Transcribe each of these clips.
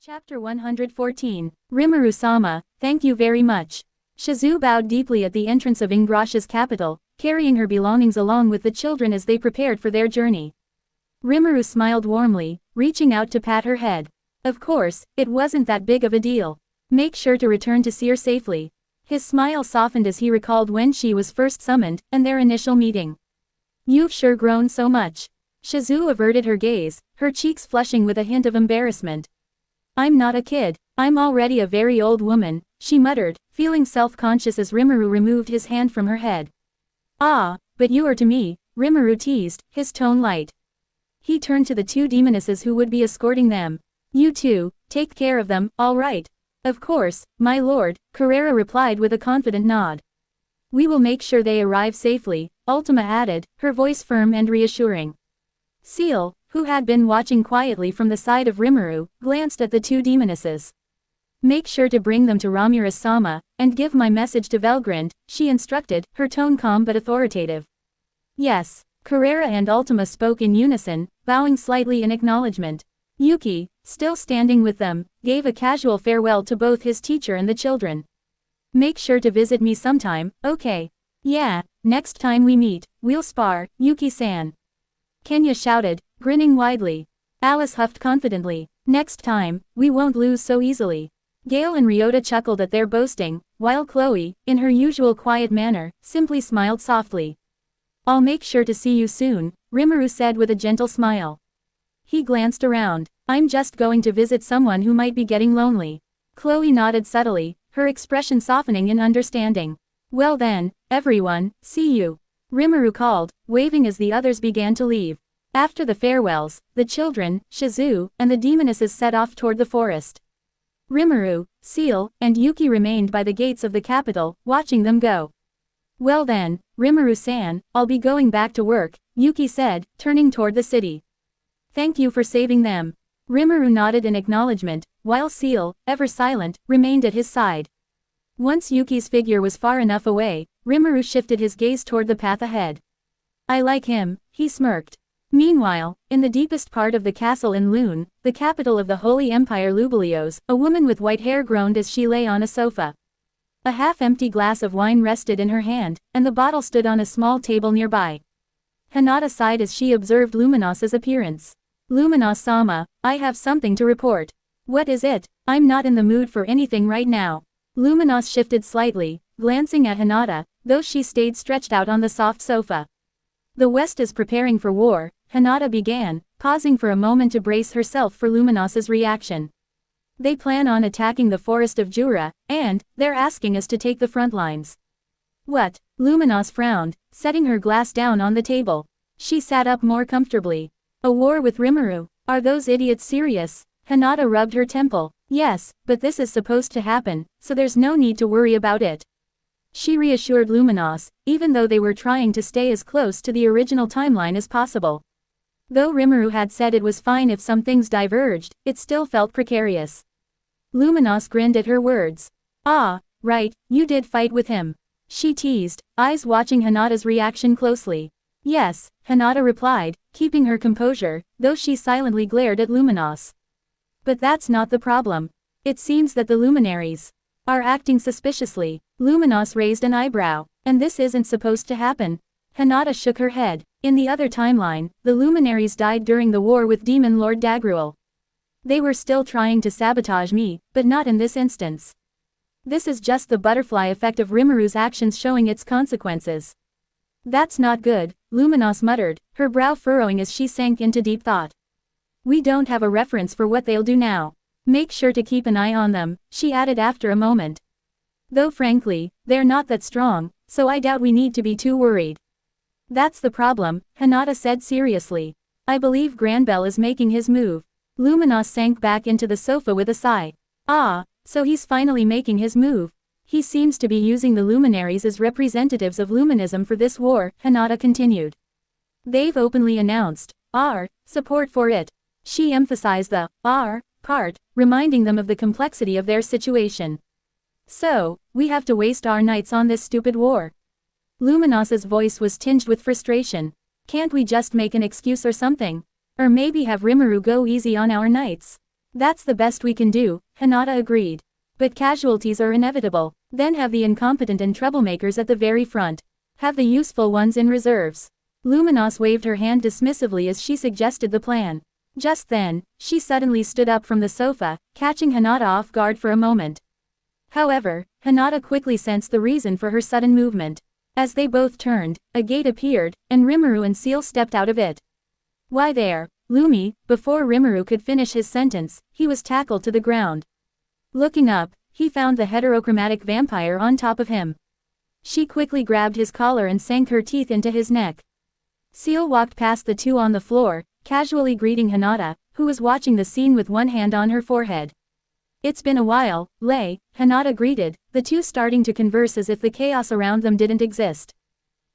Chapter 114. Rimuru-sama, thank you very much. Shizu bowed deeply at the entrance of Ingrasha's capital, carrying her belongings along with the children as they prepared for their journey. Rimuru smiled warmly, reaching out to pat her head. Of course, it wasn't that big of a deal. Make sure to return to Seer safely. His smile softened as he recalled when she was first summoned, and their initial meeting. You've sure grown so much. Shizu averted her gaze, her cheeks flushing with a hint of embarrassment. I'm not a kid, I'm already a very old woman, she muttered, feeling self-conscious as Rimuru removed his hand from her head. Ah, but you are to me, Rimuru teased, his tone light. He turned to the two demonesses who would be escorting them. You two, take care of them, all right. Of course, my lord, Carrera replied with a confident nod. We will make sure they arrive safely, Ultima added, her voice firm and reassuring. Seal, who had been watching quietly from the side of Rimuru, glanced at the two demonesses. Make sure to bring them to Ramurus-sama, and give my message to Velgrind, she instructed, her tone calm but authoritative. Yes, Carrera and Ultima spoke in unison, bowing slightly in acknowledgement. Yuki, still standing with them, gave a casual farewell to both his teacher and the children. Make sure to visit me sometime, okay? Yeah, next time we meet, we'll spar, Yuki-san. Kenya shouted, grinning widely. Alice huffed confidently. Next time, we won't lose so easily. Gale and Ryota chuckled at their boasting, while Chloe, in her usual quiet manner, simply smiled softly. I'll make sure to see you soon, Rimuru said with a gentle smile. He glanced around. I'm just going to visit someone who might be getting lonely. Chloe nodded subtly, her expression softening in understanding. Well then, everyone, see you. Rimuru called, waving as the others began to leave. After the farewells, the children, Shizu, and the demonesses set off toward the forest. Rimuru, Seal, and Yuki remained by the gates of the capital, watching them go. Well then, Rimuru-san, I'll be going back to work, Yuki said, turning toward the city. Thank you for saving them. Rimuru nodded in acknowledgement, while Seal, ever silent, remained at his side. Once Yuki's figure was far enough away, Rimuru shifted his gaze toward the path ahead. I like him, he smirked. Meanwhile, in the deepest part of the castle in Lune, the capital of the Holy Empire Lubelios, a woman with white hair groaned as she lay on a sofa. A half-empty glass of wine rested in her hand, and the bottle stood on a small table nearby. Hinata sighed as she observed Luminos's appearance. Luminos-sama, I have something to report. What is it? I'm not in the mood for anything right now. Luminos shifted slightly, glancing at Hinata, though she stayed stretched out on the soft sofa. The West is preparing for war, Hinata began, pausing for a moment to brace herself for Luminos's reaction. They plan on attacking the forest of Jura, and they're asking us to take the front lines. What? Luminos frowned, setting her glass down on the table. She sat up more comfortably. A war with Rimuru? Are those idiots serious? Hinata rubbed her temple. Yes, but this is supposed to happen, so there's no need to worry about it. She reassured Luminos, even though they were trying to stay as close to the original timeline as possible. Though Rimuru had said it was fine if some things diverged, it still felt precarious. Luminos grinned at her words. Ah, right, you did fight with him. She teased, eyes watching Hinata's reaction closely. Yes, Hinata replied, keeping her composure, though she silently glared at Luminos. But that's not the problem. It seems that the luminaries are acting suspiciously. Luminos raised an eyebrow. And this isn't supposed to happen. Hinata shook her head. In the other timeline, the luminaries died during the war with Demon Lord Dagruel. They were still trying to sabotage me, but not in this instance. This is just the butterfly effect of Rimuru's actions showing its consequences. That's not good, Luminos muttered, her brow furrowing as she sank into deep thought. We don't have a reference for what they'll do now. Make sure to keep an eye on them, she added after a moment. Though frankly, they're not that strong, so I doubt we need to be too worried. That's the problem, Hinata said seriously. I believe Granbell is making his move. Luminos sank back into the sofa with a sigh. Ah, so he's finally making his move. He seems to be using the luminaries as representatives of luminism for this war, Hinata continued. They've openly announced our support for it. She emphasized the our part, reminding them of the complexity of their situation. So, we have to waste our nights on this stupid war. Luminos's voice was tinged with frustration. Can't we just make an excuse or something? Or maybe have Rimuru go easy on our nights? That's the best we can do, Hinata agreed. But casualties are inevitable. Then have the incompetent and troublemakers at the very front. Have the useful ones in reserves. Luminos waved her hand dismissively as she suggested the plan. Just then, she suddenly stood up from the sofa, catching Hinata off guard for a moment. However, Hinata quickly sensed the reason for her sudden movement. As they both turned, a gate appeared, and Rimuru and Seal stepped out of it. Why there, Lumi, before Rimuru could finish his sentence, he was tackled to the ground. Looking up, he found the heterochromatic vampire on top of him. She quickly grabbed his collar and sank her teeth into his neck. Seal walked past the two on the floor, casually greeting Hinata, who was watching the scene with one hand on her forehead. It's been a while, Lei, Hinata greeted, the two starting to converse as if the chaos around them didn't exist.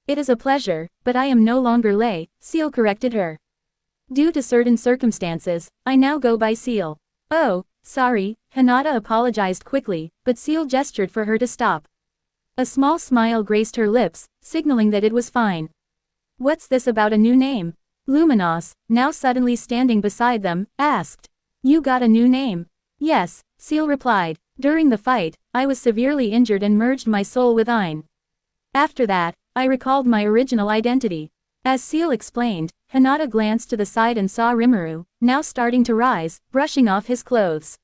It is a pleasure, but I am no longer Lei, Seal corrected her. Due to certain circumstances, I now go by Seal. Oh, sorry, Hinata apologized quickly, but Seal gestured for her to stop. A small smile graced her lips, signaling that it was fine. What's this about a new name? Luminos, now suddenly standing beside them, asked. You got a new name? Yes, Seal replied. During the fight, I was severely injured and merged my soul with Ein. After that, I recalled my original identity. As Seal explained, Hinata glanced to the side and saw Rimuru, now starting to rise, brushing off his clothes.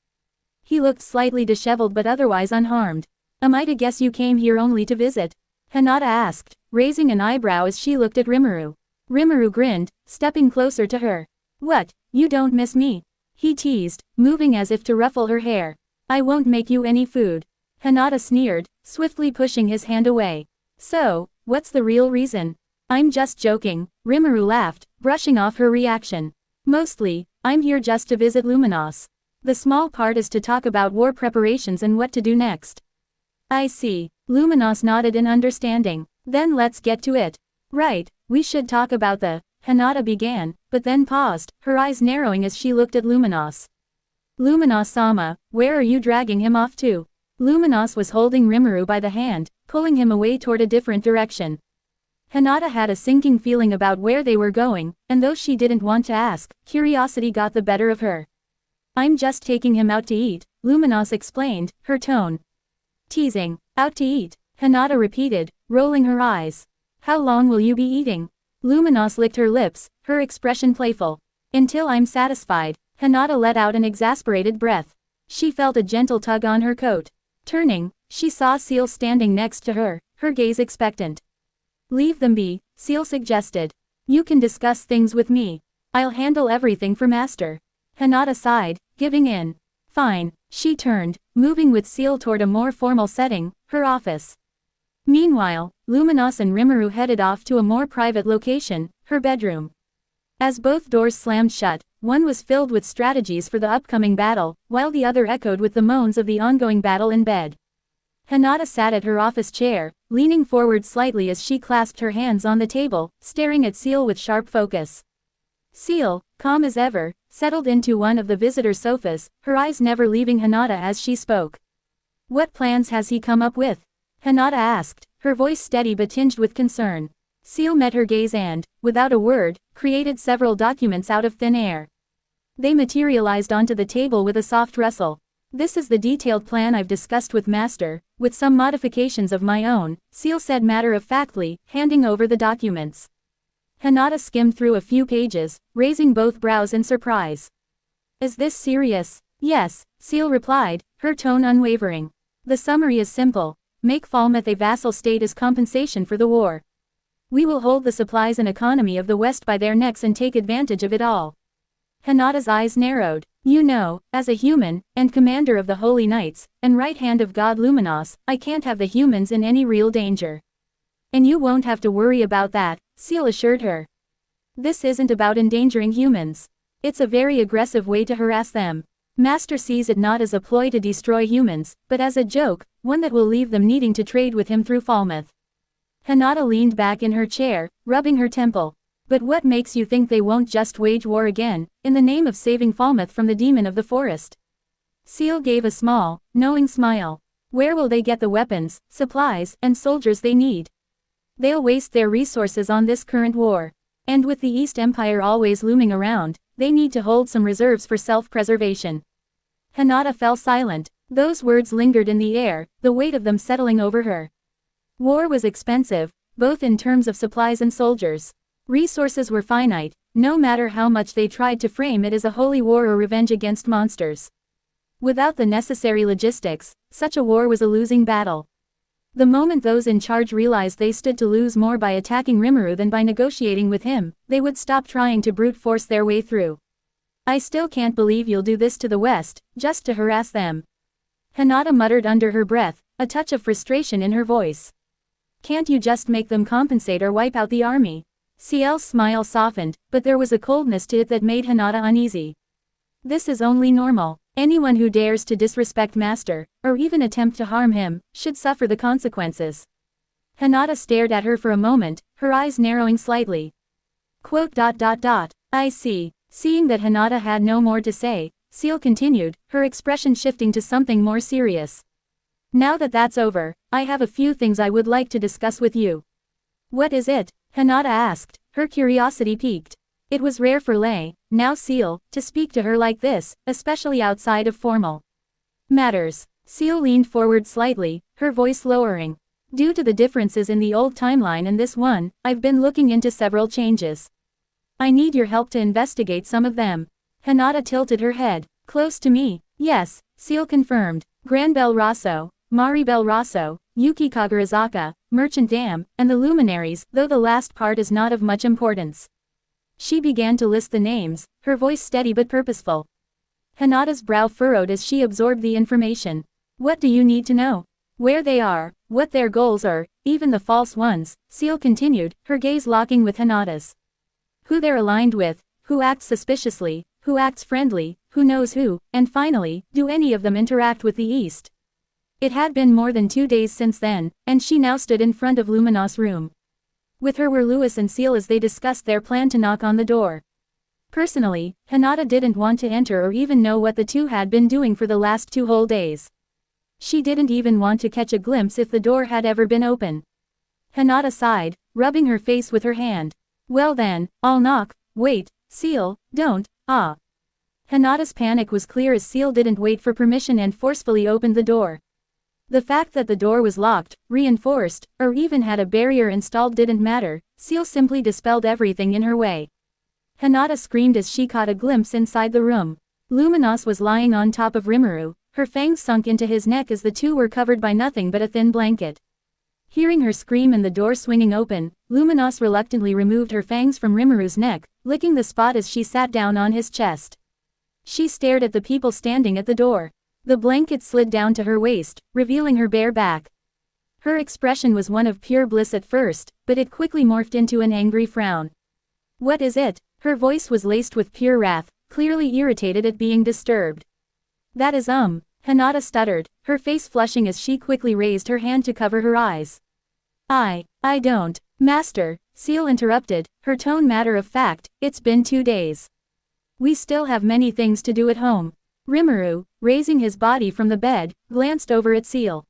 He looked slightly disheveled but otherwise unharmed. Am I to guess you came here only to visit? Hinata asked, raising an eyebrow as she looked at Rimuru. Rimuru grinned, stepping closer to her. What, you don't miss me? He teased, moving as if to ruffle her hair. I won't make you any food. Hinata sneered, swiftly pushing his hand away. So, what's the real reason? I'm just joking, Rimuru laughed, brushing off her reaction. Mostly, I'm here just to visit Luminos. The small part is to talk about war preparations and what to do next. I see. Luminos nodded in understanding. Then let's get to it. Right, we should talk about the, Hinata began, but then paused, her eyes narrowing as she looked at Luminos. Luminos-sama, where are you dragging him off to? Luminos was holding Rimuru by the hand, pulling him away toward a different direction. Hinata had a sinking feeling about where they were going, and though she didn't want to ask, curiosity got the better of her. I'm just taking him out to eat, Luminos explained, her tone. Teasing, out to eat, Hinata repeated, rolling her eyes. How long will you be eating? Luminos licked her lips, her expression playful. Until I'm satisfied, Hinata let out an exasperated breath. She felt a gentle tug on her coat. Turning, she saw Seal standing next to her, her gaze expectant. Leave them be, Seal suggested. You can discuss things with me. I'll handle everything for Master. Hinata sighed, giving in. Fine, she turned, moving with Seal toward a more formal setting, her office. Meanwhile, Luminos and Rimuru headed off to a more private location, her bedroom. As both doors slammed shut, one was filled with strategies for the upcoming battle, while the other echoed with the moans of the ongoing battle in bed. Hinata sat at her office chair, leaning forward slightly as she clasped her hands on the table, staring at Seal with sharp focus. Seal, calm as ever, settled into one of the visitor sofas, her eyes never leaving Hinata as she spoke. What plans has he come up with? Hinata asked, her voice steady but tinged with concern. Seal met her gaze and, without a word, created several documents out of thin air. They materialized onto the table with a soft rustle. This is the detailed plan I've discussed with Master, with some modifications of my own, Seal said matter-of-factly, handing over the documents. Hinata skimmed through a few pages, raising both brows in surprise. Is this serious? Yes, Seal replied, her tone unwavering. The summary is simple. Make Falmouth a vassal state as compensation for the war. We will hold the supplies and economy of the West by their necks and take advantage of it all. Hinata's eyes narrowed. You know, as a human, and commander of the Holy Knights, and right hand of God Luminos, I can't have the humans in any real danger. And you won't have to worry about that, Seal assured her. This isn't about endangering humans. It's a very aggressive way to harass them. Master sees it not as a ploy to destroy humans, but as a joke, one that will leave them needing to trade with him through Falmouth. Hinata leaned back in her chair, rubbing her temple. But what makes you think they won't just wage war again, in the name of saving Falmouth from the demon of the forest? Seal gave a small, knowing smile. Where will they get the weapons, supplies, and soldiers they need? They'll waste their resources on this current war. And with the East Empire always looming around, they need to hold some reserves for self-preservation. Hinata fell silent. Those words lingered in the air, the weight of them settling over her. War was expensive, both in terms of supplies and soldiers. Resources were finite, no matter how much they tried to frame it as a holy war or revenge against monsters. Without the necessary logistics, such a war was a losing battle. The moment those in charge realized they stood to lose more by attacking Rimuru than by negotiating with him, they would stop trying to brute force their way through. I still can't believe you'll do this to the West, just to harass them. Hinata muttered under her breath, a touch of frustration in her voice. Can't you just make them compensate or wipe out the army? Ciel's smile softened, but there was a coldness to it that made Hinata uneasy. This is only normal. Anyone who dares to disrespect Master, or even attempt to harm him, should suffer the consequences. Hinata stared at her for a moment, her eyes narrowing slightly. I see. Seeing that Hinata had no more to say, Ciel continued, her expression shifting to something more serious. Now that that's over, I have a few things I would like to discuss with you. What is it? Hinata asked, her curiosity piqued. It was rare for Lei, now Ciel, to speak to her like this, especially outside of formal matters. Ciel leaned forward slightly, her voice lowering. Due to the differences in the old timeline and this one, I've been looking into several changes. I need your help to investigate some of them. Hinata tilted her head. Close to me, yes, Ciel confirmed. Granbel Rosso, Maribel Rosso, Yuki Kagarizaka, Merchant Dam, and the Luminaries, though the last part is not of much importance. She began to list the names, her voice steady but purposeful. Hinata's brow furrowed as she absorbed the information. What do you need to know? Where they are, what their goals are, even the false ones, Ciel continued, her gaze locking with Hinata's. Who they're aligned with, who acts suspiciously, who acts friendly, who knows who, and finally, do any of them interact with the East? It had been more than 2 days since then, and she now stood in front of Luminos' room. With her were Louis and Ciel as they discussed their plan to knock on the door. Personally, Hinata didn't want to enter or even know what the two had been doing for the last 2 whole days. She didn't even want to catch a glimpse if the door had ever been open. Hinata sighed, rubbing her face with her hand. Well then, I'll knock. Wait, Ciel, don't, Hinata's panic was clear as Ciel didn't wait for permission and forcefully opened the door. The fact that the door was locked, reinforced, or even had a barrier installed didn't matter, Ciel simply dispelled everything in her way. Hinata screamed as she caught a glimpse inside the room. Luminos was lying on top of Rimuru, her fangs sunk into his neck as the two were covered by nothing but a thin blanket. Hearing her scream and the door swinging open, Luminos reluctantly removed her fangs from Rimuru's neck, licking the spot as she sat down on his chest. She stared at the people standing at the door. The blanket slid down to her waist, revealing her bare back. Her expression was one of pure bliss at first, but it quickly morphed into an angry frown. What is it? Her voice was laced with pure wrath, clearly irritated at being disturbed. That is Hinata stuttered, her face flushing as she quickly raised her hand to cover her eyes. I don't, Master, Ciel interrupted, her tone matter of fact, it's been 2 days. We still have many things to do at home. Rimuru, raising his body from the bed, glanced over at Ciel.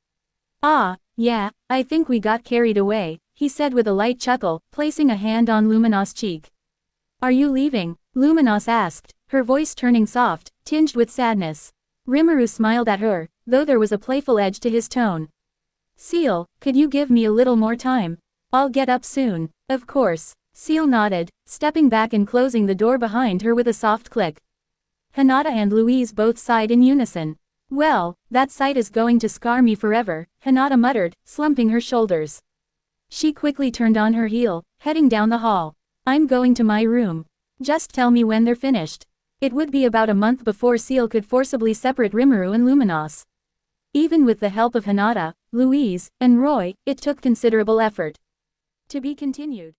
Yeah, I think we got carried away, he said with a light chuckle, placing a hand on Luminos' cheek. Are you leaving? Luminos asked, her voice turning soft, tinged with sadness. Rimuru smiled at her, though there was a playful edge to his tone. Ciel, could you give me a little more time? I'll get up soon. Of course. Ciel nodded, stepping back and closing the door behind her with a soft click. Hinata and Louise both sighed in unison. Well, that sight is going to scar me forever, Hinata muttered, slumping her shoulders. She quickly turned on her heel, heading down the hall. I'm going to my room. Just tell me when they're finished. It would be about a month before Ciel could forcibly separate Rimuru and Luminos. Even with the help of Hinata, Louise, and Roy, it took considerable effort. To be continued.